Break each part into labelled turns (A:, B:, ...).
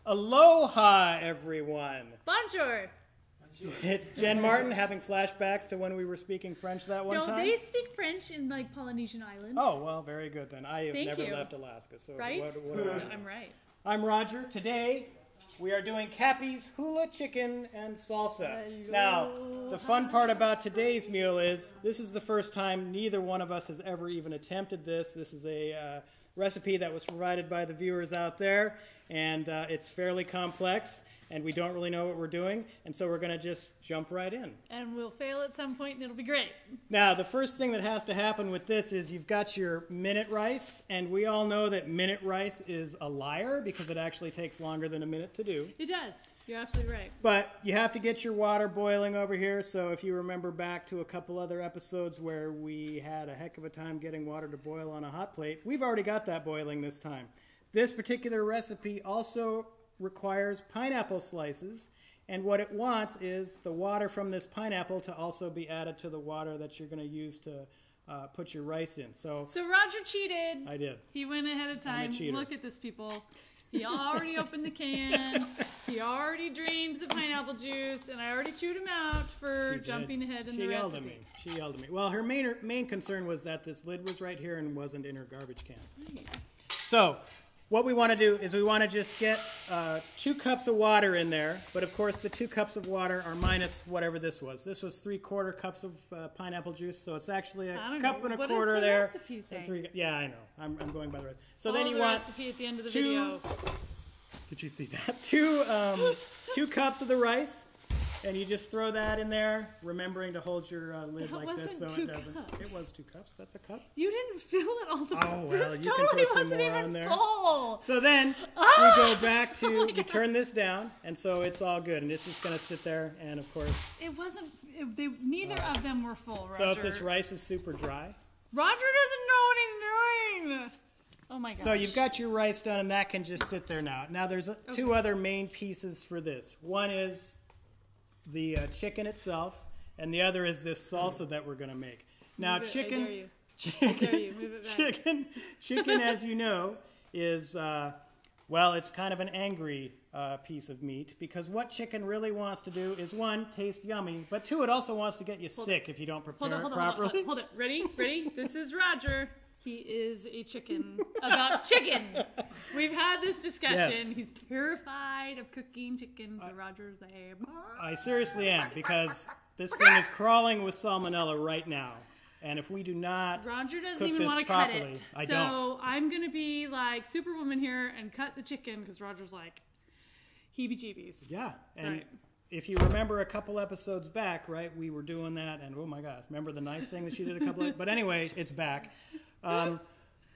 A: Aloha, everyone.
B: Bonjour.
A: It's Jen Martin having flashbacks to when we were speaking French that one time.
B: No, they speak French in like Polynesian islands.
A: Oh, well, very good then. I have never left Alaska, so
B: right?
A: what
B: I'm right.
A: I'm Roger. Today we are doing Capi's Hula chicken and salsa. Now, the fun part about today's meal is this is the first time neither one of us has ever even attempted this. This is a recipe that was provided by the viewers out there, and it's fairly complex, and we don't really know what we're doing, and so we're going to just jump right in.
B: And we'll fail at some point, and it'll be great.
A: Now, the first thing that has to happen with this is you've got your minute rice, and we all know that minute rice is a liar because it actually takes longer than a minute to do.
B: It does. You're absolutely right.
A: But you have to get your water boiling over here, so if you remember back to a couple other episodes where we had a heck of a time getting water to boil on a hot plate, we've already got that boiling this time. This particular recipe also requires pineapple slices, and what it wants is the water from this pineapple to also be added to the water that you're going to use to put your rice in. So
B: Roger cheated.
A: I did.
B: He went ahead of time.
A: I'm a cheater.
B: Look at this, people. He already opened the can. He already drained the pineapple juice, and I already chewed him out for jumping ahead in the recipe.
A: She yelled at me. Well, her main concern was that this lid was right here and wasn't in her garbage can.
B: Right.
A: So what we want to do is we want to just get 2 cups of water in there, but of course the 2 cups of water are minus whatever this was. This was 3/4 cups of pineapple juice, so it's actually a cup and a quarter there.
B: What does the recipe say?
A: Yeah, I know. I'm going by the recipe. So
B: Follow
A: then you
B: the
A: want
B: recipe at the end of the video.
A: Did you see that? 2 cups of the rice, and you just throw that in there, remembering to hold your lid like this so it doesn't.
B: Cups.
A: It was 2 cups. That's a cup.
B: You didn't fill it all the way.
A: Oh, well,
B: this
A: you
B: totally
A: can throw some
B: wasn't
A: more
B: even
A: on there.
B: full.
A: So then we go back to, you turn this down, and so it's all good. And it's just going to sit there, and of course.
B: It wasn't, neither of them were full, Roger.
A: So if this rice is super dry.
B: Roger doesn't know what he's doing. Oh my gosh.
A: So you've got your rice done, and that can just sit there now. Now there's 2 other main pieces for this. One is the chicken itself, and the other is this salsa that we're going to make. Now chicken,
B: I dare you. Move it back.
A: chicken, as you know, is well, it's kind of an angry piece of meat because what chicken really wants to do is 1, taste yummy, but 2, it also wants to get you sick if you don't prepare it properly.
B: Hold it. Ready? This is Roger. He is a chicken about chicken. We've had this discussion.
A: Yes.
B: He's terrified of cooking chicken, so Roger's like,
A: I seriously am, because this thing is crawling with salmonella right now. And if we do not
B: Roger doesn't
A: cook
B: even
A: this
B: want to
A: properly,
B: cut it.
A: I
B: so
A: don't.
B: I'm going to be like Superwoman here and cut the chicken because Roger's like heebie-jeebies.
A: Yeah. And
B: right.
A: if you remember a couple episodes back, right, we were doing that. And oh my gosh, remember the knife thing that she did a couple of, but anyway, it's back.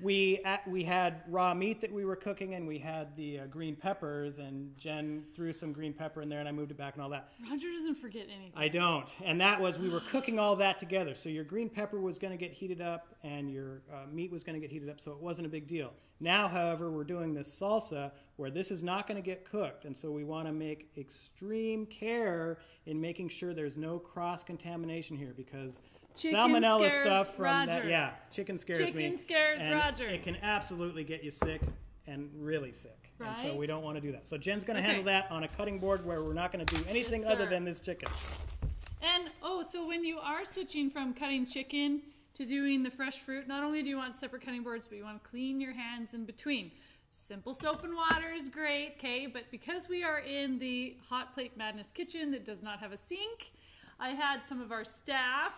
A: We had raw meat that we were cooking, and we had the green peppers, and Jen threw some green pepper in there, and I moved it back and all that.
B: Roger doesn't forget anything.
A: I don't. And that was, we were cooking all that together. So your green pepper was going to get heated up, and your meat was going to get heated up, so it wasn't a big deal. Now, however, we're doing this salsa where this is not going to get cooked, and so we want to make extreme care in making sure there's no cross-contamination here, because
B: chicken
A: salmonella
B: scares
A: stuff from
B: Roger.
A: that, chicken scares me.
B: Chicken scares
A: and
B: Roger.
A: It can absolutely get you sick and really sick.
B: Right.
A: And so we don't want to do that. So Jen's going to handle that on a cutting board where we're not going to do anything other than this chicken.
B: And so when you are switching from cutting chicken to doing the fresh fruit, not only do you want separate cutting boards, but you want to clean your hands in between. Simple soap and water is great, okay? But because we are in the Hot Plate Madness kitchen that does not have a sink, I had some of our staff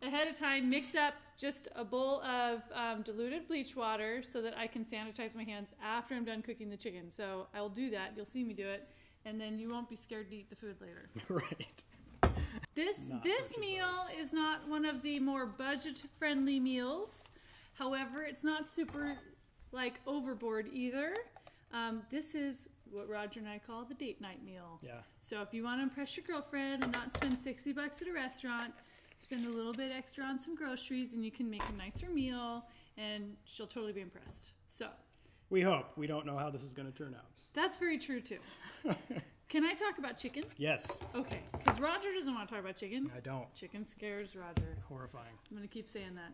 B: ahead of time mix up just a bowl of diluted bleach water so that I can sanitize my hands after I'm done cooking the chicken. So I'll do that. You'll see me do it. And then you won't be scared to eat the food later.
A: Right.
B: This meal is not one of the more budget-friendly meals. However, it's not super overboard either. This is what Roger and I call the date night meal.
A: Yeah.
B: So if you want to impress your girlfriend and not spend $60 at a restaurant, spend a little bit extra on some groceries and you can make a nicer meal and she'll totally be impressed. So
A: we hope. We don't know how this is going to turn out.
B: That's very true too. Can I talk about chicken?
A: Yes.
B: Okay, because Roger doesn't want to talk about chicken.
A: I don't.
B: Chicken scares Roger.
A: Horrifying.
B: I'm going to keep saying that.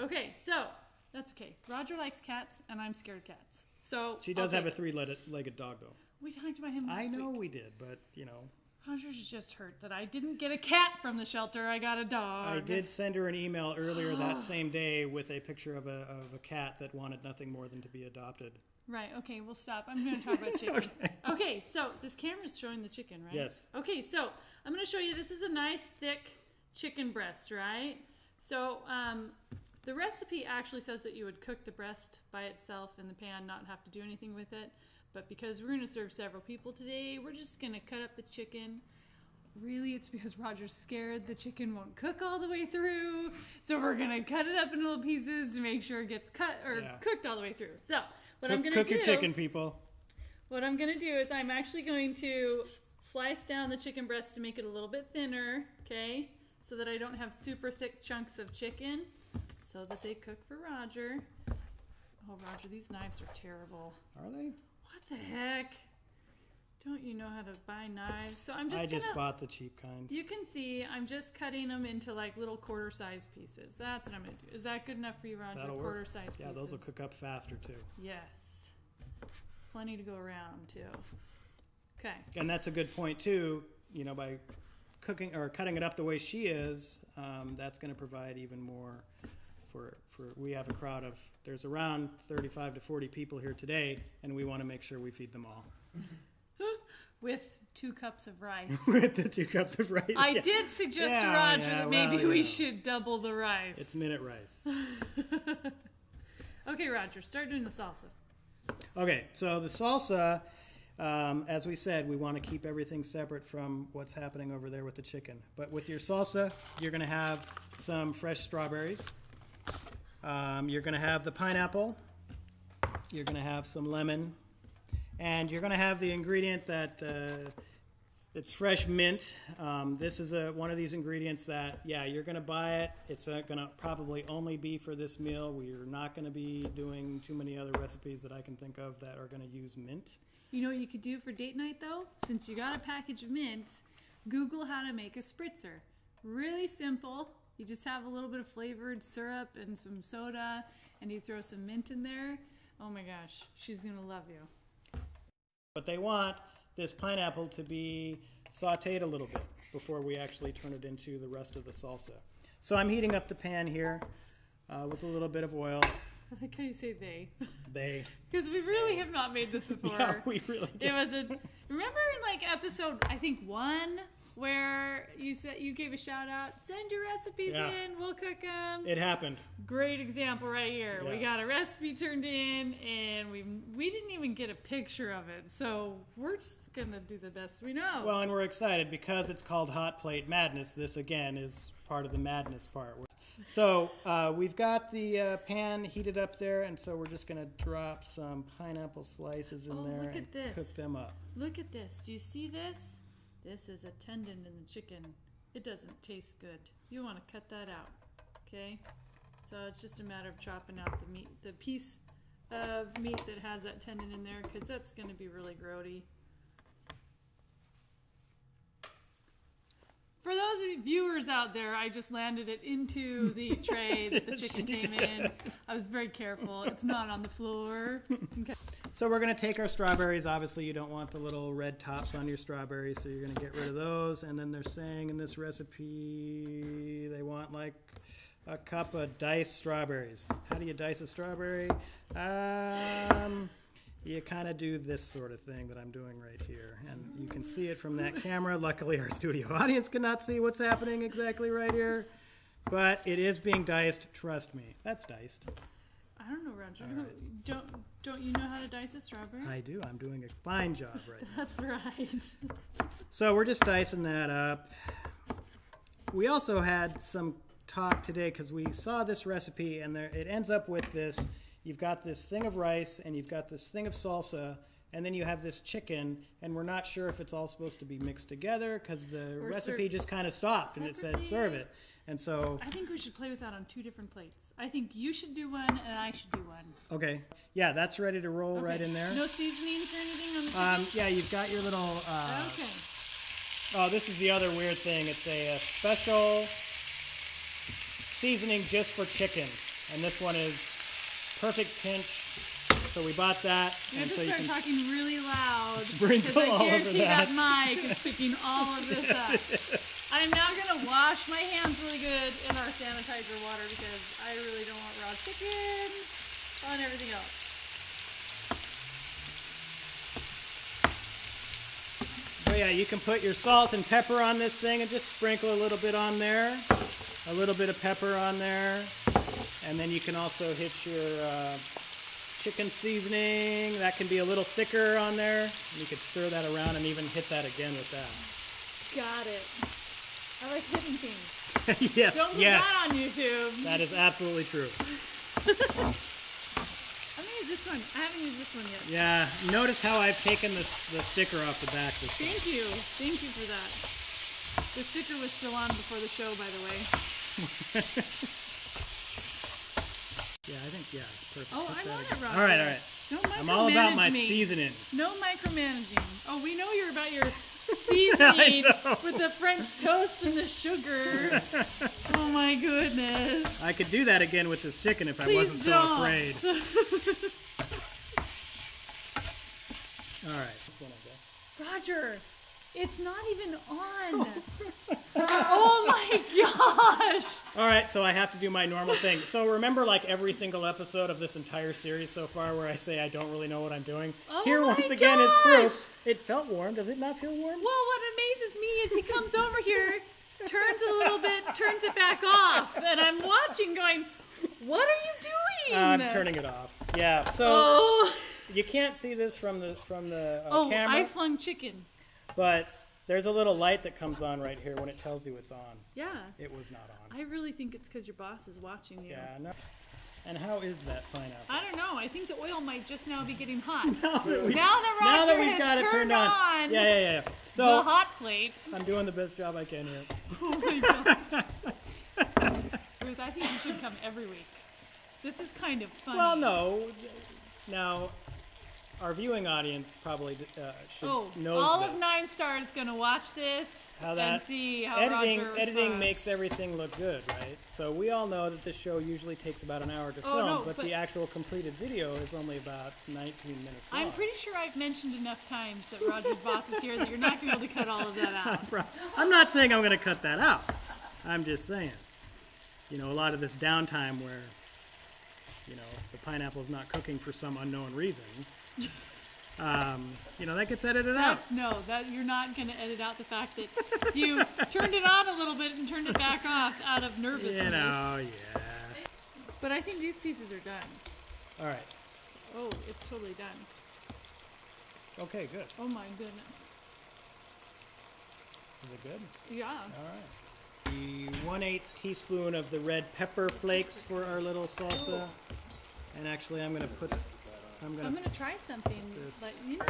B: Okay, so That's okay. Roger likes cats, and I'm scared of cats. So
A: she does have a three-legged dog, though.
B: We talked about him last
A: week. I know
B: week.
A: we did, but, you know.
B: Roger's just hurt that I didn't get a cat from the shelter. I got a dog.
A: I did send her an email earlier that same day with a picture of a cat that wanted nothing more than to be adopted.
B: Right, okay, we'll stop. I'm going to talk about chicken. Okay, so this camera's showing the chicken, right?
A: Yes.
B: Okay, so I'm going to show you, this is a nice, thick chicken breast, right? So the recipe actually says that you would cook the breast by itself in the pan, not have to do anything with it. But because we're going to serve several people today, we're just going to cut up the chicken. Really, it's because Roger's scared the chicken won't cook all the way through. So we're going to cut it up in little pieces to make sure it gets cut or cooked all the way through. So what I'm going to do...
A: Cook your chicken, people.
B: What I'm going to do is I'm actually going to slice down the chicken breast to make it a little bit thinner, okay? So that I don't have super thick chunks of chicken so that they cook for Roger. Oh, Roger, these knives are terrible.
A: Are they?
B: What the heck? Don't you know how to buy knives? So I just
A: bought the cheap kind.
B: You can see I'm just cutting them into like little quarter-size pieces. That's what I'm going to do. Is that good enough for you, Roger?
A: That'll
B: Quarter-size
A: work.
B: pieces.
A: Yeah, those will cook up faster too.
B: Yes. Plenty to go around too. Okay.
A: And that's a good point too. You know, by cooking or cutting it up the way she is, that's going to provide even more for. We have a crowd of, there's around 35 to 40 people here today, and we want to make sure we feed them all.
B: With 2 cups of rice.
A: With the 2 cups of rice.
B: I did suggest to Roger that maybe we should double the rice.
A: It's minute rice.
B: Okay, Roger, start doing the salsa.
A: Okay, so the salsa, as we said, we want to keep everything separate from what's happening over there with the chicken. But with your salsa, you're going to have some fresh strawberries. You're going to have the pineapple. You're going to have some lemon. And you're going to have the ingredient that it's fresh mint. This is one of these ingredients that, you're going to buy it. It's going to probably only be for this meal. We're not going to be doing too many other recipes that I can think of that are going to use mint.
B: You know what you could do for date night, though? Since you got a package of mint, Google how to make a spritzer. Really simple. You just have a little bit of flavored syrup and some soda, and you throw some mint in there. Oh my gosh, she's going to love you.
A: But they want this pineapple to be sauteed a little bit before we actually turn it into the rest of the salsa. So I'm heating up the pan here with a little bit of oil.
B: I like how you say they.
A: They.
B: Because we really have not made this before.
A: Yeah, we really did.
B: It was remember in like episode, I think 1, where you said you gave a shout out, send your recipes in, we'll cook them.
A: It happened.
B: Great example right here.
A: Yeah.
B: We got a recipe turned in, and we didn't even get a picture of it. So we're just gonna do the best we know.
A: Well, and we're excited because it's called Hot Plate Madness. This again is part of the madness part. So we've got the pan heated up there, and so we're just gonna drop some pineapple slices in there and cook them up.
B: Look at this. Do you see this? This is a tendon in the chicken. It doesn't taste good. You want to cut that out, okay? So it's just a matter of chopping out the meat, the piece of meat that has that tendon in there, because that's going to be really grody. For those of you viewers out there, I just landed it into the tray that the chicken came in. I was very careful. It's not on the floor. Okay.
A: So we're going to take our strawberries. Obviously, you don't want the little red tops on your strawberries, so you're going to get rid of those. And then they're saying in this recipe they want like a cup of diced strawberries. How do you dice a strawberry? You kind of do this sort of thing that I'm doing right here. And you can see it from that camera. Luckily, our studio audience cannot see what's happening exactly right here. But it is being diced. Trust me. That's diced.
B: I don't know, Roger. Don't you know how to dice a strawberry?
A: I do. I'm doing a fine job right now.
B: That's right.
A: So we're just dicing that up. We also had some talk today because we saw this recipe, and it ends up with this. You've got this thing of rice, and you've got this thing of salsa, and then you have this chicken, and we're not sure if it's all supposed to be mixed together because the recipe just kind of stopped, and it said serve it. And so
B: I think we should play with that on 2 different plates. I think you should do one, and I should do one.
A: Okay. Yeah, that's ready to roll right in there.
B: No seasonings or anything on the chicken?
A: Yeah, you've got your little...
B: okay.
A: Oh, this is the other weird thing. It's a special seasoning just for chicken. And this one is perfect pinch. So we bought that.
B: You have
A: and
B: to
A: so
B: start
A: you can
B: talking really loud.
A: sprinkle
B: Because I
A: all over
B: guarantee
A: that.
B: mic is picking all of this up. I'm now going to wash my hands really good in our sanitizer water because I really don't want raw chicken on everything else.
A: Oh yeah, you can put your salt and pepper on this thing and just sprinkle a little bit on there. A little bit of pepper on there. And then you can also hit your chicken seasoning. That can be a little thicker on there. You could stir that around and even hit that again with that.
B: Got it. I like hitting things.
A: Yes,
B: Don't put
A: yes.
B: that on YouTube.
A: That is absolutely true.
B: I'm going to use this one. I haven't used this one yet.
A: Yeah, notice how I've taken the sticker off the back this time.
B: Thank you. Thank you for that. The sticker was still on before the show, by the way.
A: Yeah, I think, yeah, it's perfect.
B: Oh,
A: Hit
B: I
A: that
B: want
A: again.
B: it, Roger.
A: All right, all right.
B: Don't micromanage
A: I'm all about my
B: me.
A: seasoning.
B: No micromanaging. Oh, we know you're about your seasoning with the French toast and the sugar. Oh my goodness.
A: I could do that again with this chicken if I
B: Please
A: wasn't so
B: don't.
A: afraid. All right, this one, I guess.
B: Roger, it's not even on. Oh my gosh.
A: All right, so I have to do my normal thing. So remember, like every single episode of this entire series so far, where I say I don't really know what I'm doing.
B: Oh
A: Here,
B: my
A: once again, is
B: gosh.
A: proof. It felt warm. Does it not feel warm?
B: Well, what amazes me is he comes over here, turns it a little bit, turns it back off, and I'm watching going, what are you doing?
A: I'm turning it off. Yeah. So
B: Oh,
A: you can't see this from the
B: oh,
A: camera,
B: I flung chicken.
A: but there's a little light that comes on right here when it tells you it's on.
B: Yeah.
A: It was not on.
B: I really think it's because your boss is watching you.
A: Yeah. No. And how is that pineapple?
B: I don't know. I think the oil might just now be getting hot.
A: Now that we-
B: Now that Roger
A: we've
B: has
A: got it
B: turned
A: turned on. Yeah.
B: the
A: So
B: hot plate.
A: I'm doing the best job I can here.
B: Oh my gosh. Ruth, I think you should come every week. This is kind of funny.
A: Well, no. Now, our viewing audience probably should knows
B: all
A: this.
B: of 9 Stars gonna watch this and see how
A: editing
B: Roger
A: editing
B: responds.
A: makes everything look good, right? So we all know that this show usually takes about an hour to
B: Oh,
A: film,
B: no,
A: but
B: but-
A: the actual completed video is only about 19 minutes long.
B: I'm pretty sure I've mentioned enough times that Roger's boss is here that you're not gonna be able to cut all of that out.
A: I'm not saying I'm going to cut that out. I'm just saying, you know, a lot of this downtime where, you know, the pineapple's not cooking for some unknown reason, you know, that gets edited out.
B: That you're not gonna edit out the fact that you turned it on a little bit and turned it back off out of nervousness.
A: You know, yeah.
B: But I think these pieces are done.
A: All right.
B: Oh, it's totally done.
A: Okay, good.
B: Oh my goodness.
A: Is it good?
B: Yeah.
A: All right. The 1/8 teaspoon of the red pepper flakes for our little salsa. And actually, I'm going to put...
B: I'm gonna try something, but you know,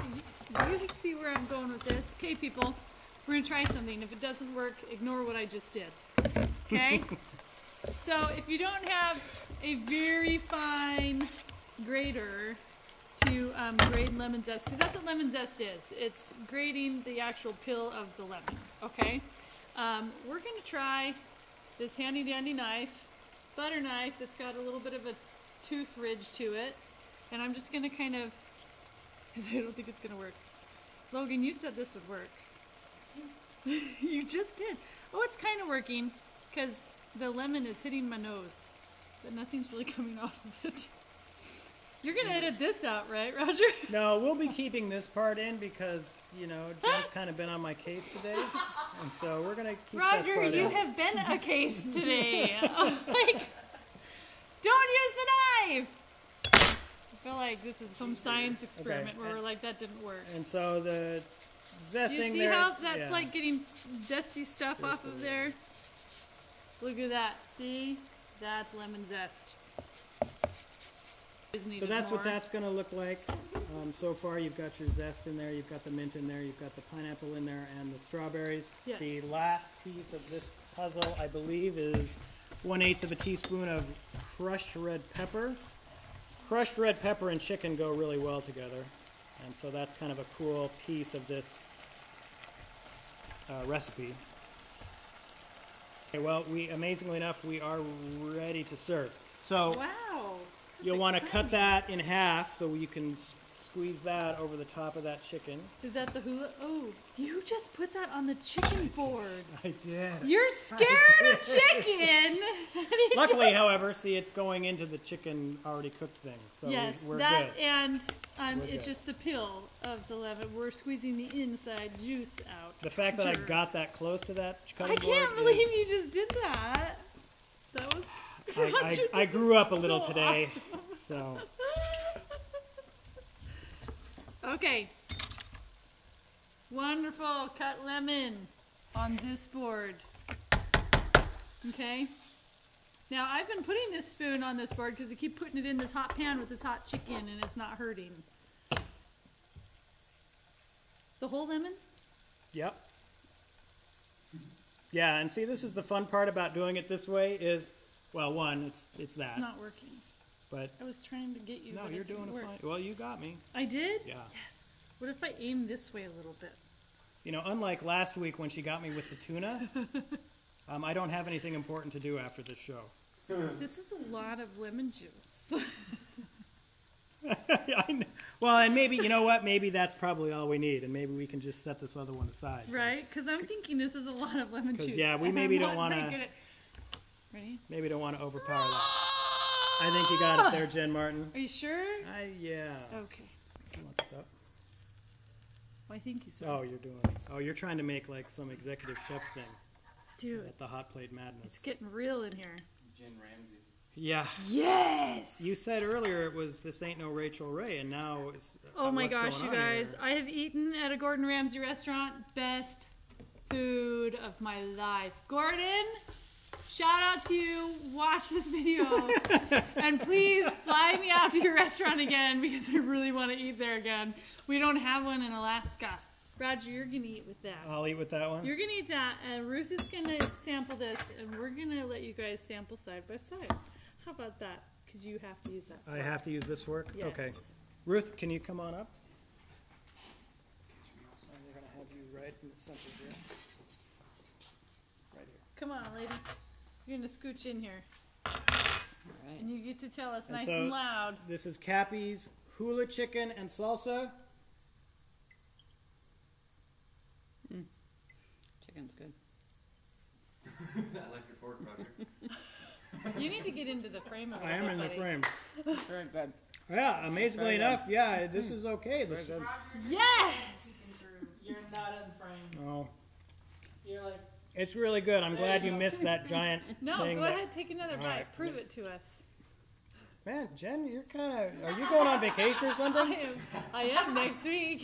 B: you see where I'm going with this. Okay, people, we're gonna try something. If it doesn't work, ignore what I just did. Okay? So if you don't have a very fine grater to grate lemon zest, because that's what lemon zest is. It's grating the actual peel of the lemon. Okay? We're gonna try this handy dandy knife, butter knife that's got a little bit of a tooth ridge to it. And I'm just going to kind of, because I don't think it's going to work. Logan, you said this would work. You just did. Oh, it's kind of working because the lemon is hitting my nose, but nothing's really coming off of it. You're going to edit this out, right, Roger?
A: No, we'll be keeping this part in because, you know, Jen's kind of been on my case today. And so we're going to keep this
B: Roger,
A: part
B: you
A: in.
B: have been a case today. Like, don't use the knife. I feel like this is some science experiment where we're like, that didn't work.
A: And so the zesting
B: Do you see
A: there,
B: how that's
A: yeah.
B: like getting zesty stuff off of there? Look at that. See? That's lemon zest.
A: So that's what that's going to look like. So far, you've got your zest in there, you've got the mint in there, you've got the pineapple in there, and the strawberries.
B: Yes.
A: The last piece of this puzzle, I believe, is 1/8 of a teaspoon of crushed red pepper. Crushed red pepper and chicken go really well together, and so that's kind of a cool piece of this recipe. Okay, well, amazingly enough, we are ready to serve. So
B: Wow.
A: You'll want to cut that in half so you can squeeze that over the top of that chicken.
B: Is that the hula? Oh, you just put that on the chicken board.
A: I did.
B: You're scared of chicken.
A: Luckily, however, see, it's going into the chicken already cooked thing, so
B: yes,
A: we're
B: that
A: good.
B: and
A: We're
B: it's
A: good.
B: just the peel of the lemon. We're squeezing the inside juice out.
A: The fact that I
B: Sure.
A: got that close to that cutting
B: I
A: board
B: can't believe
A: is-
B: you just did that. That was.
A: I grew up a little
B: so
A: today,
B: awesome.
A: so
B: Okay. Wonderful cut lemon on this board. Okay. Now I've been putting this spoon on this board because I keep putting it in this hot pan with this hot chicken and it's not hurting. The whole lemon?
A: yep. Yeah, and see, this is the fun part about doing it this way is, well, one, it's that,
B: It's not working.
A: but
B: I was trying to get you.
A: no,
B: but it
A: you're
B: didn't
A: doing
B: work.
A: it fine. Well, you got me.
B: I did?
A: Yeah.
B: What if I aim this way a little bit?
A: You know, unlike last week when she got me with the tuna, I don't have anything important to do after this show.
B: This is a lot of lemon juice.
A: I know. Well, and maybe, you know what, maybe that's probably all we need, and maybe we can just set this other one aside.
B: Right? Because I'm thinking this is a lot of lemon juice.
A: yeah, we
B: and
A: maybe
B: I'm
A: don't
B: not very
A: wanna-
B: good at- Ready?
A: Maybe don't want to overpower that. I think you got it there, Jen Martin.
B: Are you sure?
A: Yeah.
B: Okay.
A: You want this up?
B: Well, I think you said.
A: Oh, you're trying to make like some executive chef thing
B: Dude,
A: at the hot plate
B: it's
A: madness.
B: getting real in here.
C: Jen Ramsey.
A: Yeah.
B: Yes!
A: You said earlier it was This Ain't No Rachel Ray, and now it's.
B: Oh my
A: what's
B: gosh,
A: going
B: you
A: on
B: guys.
A: here?
B: I have eaten at a Gordon Ramsay restaurant. Best food of my life. Gordon, shout out to you. Watch this video. And please fly me out to your restaurant again because I really want to eat there again. We don't have one in Alaska. Roger, you're going to eat with that.
A: I'll eat with that one.
B: You're going to eat that, and Ruth is going to sample this, and we're going to let you guys sample side by side. How about that? Because you have to use that.
A: I have to use this fork?
B: Yes.
A: Okay. Ruth, can you come on up? And we're going to have you right in the center here. Right here.
B: Come on, lady. You're going to scooch in here.
C: Right.
B: And you get to tell us
A: And
B: nice
A: so-
B: and loud.
A: This is Capi's Hula chicken and salsa.
C: Chicken's good.
D: I like your fork, Roger.
B: You need to get into the frame of it.
A: I am in the
B: buddy.
A: frame.
C: Very good.
A: Yeah, amazingly
C: Very good.
A: enough, yeah, this is okay. This,
C: Very good.
B: Yes!
A: You're not in frame. Oh,
B: You're like,
A: it's really good. I'm glad you missed that giant
B: no,
A: thing.
B: go
A: that-
B: ahead, take another
A: All
B: bite.
A: right.
B: Prove it to us.
A: Man, Jen, you're kind of. Are you going on vacation or something?
B: I am next week.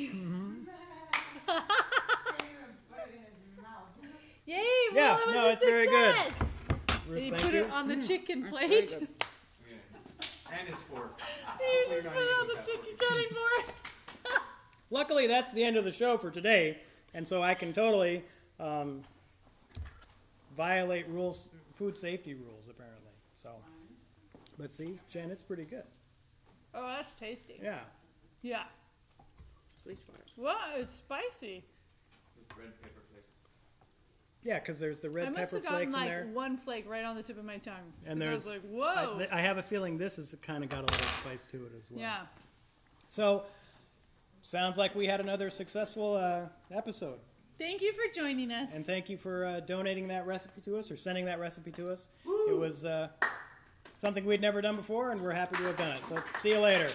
B: Yay! Well,
A: Yeah,
B: it was
A: no,
B: a
A: it's very good.
B: success.
A: Ruth,
B: And you
A: thank
B: put
A: you.
B: it on the chicken
C: Very
B: plate.
C: good.
D: And his fork.
B: You
D: Hopefully
B: just
D: you're
B: put it
D: not
B: on the
D: eating
B: chicken cutting board.
A: Luckily, that's the end of the show for today, and so I can totally violate rules, food safety rules, apparently. So, but see, Jen, it's pretty good.
B: Oh, that's tasty.
A: Yeah.
B: Yeah.
C: Bleach water.
B: Wow, it's spicy.
D: with red pepper flakes.
A: Yeah, because there's the
B: I
A: red
B: must
A: pepper
B: have gotten
A: flakes in
B: like
A: there.
B: one flake right on the tip of my tongue.
A: And
B: 'Cause I was
A: there's-
B: like, whoa.
A: I have a feeling this has kind of got a little spice to it as well.
B: Yeah.
A: So, sounds like we had another successful episode.
B: Thank you for joining us.
A: And thank you for donating that recipe to us or sending that recipe to us. It was something we'd never done before, and we're happy to have done it. So, see you later.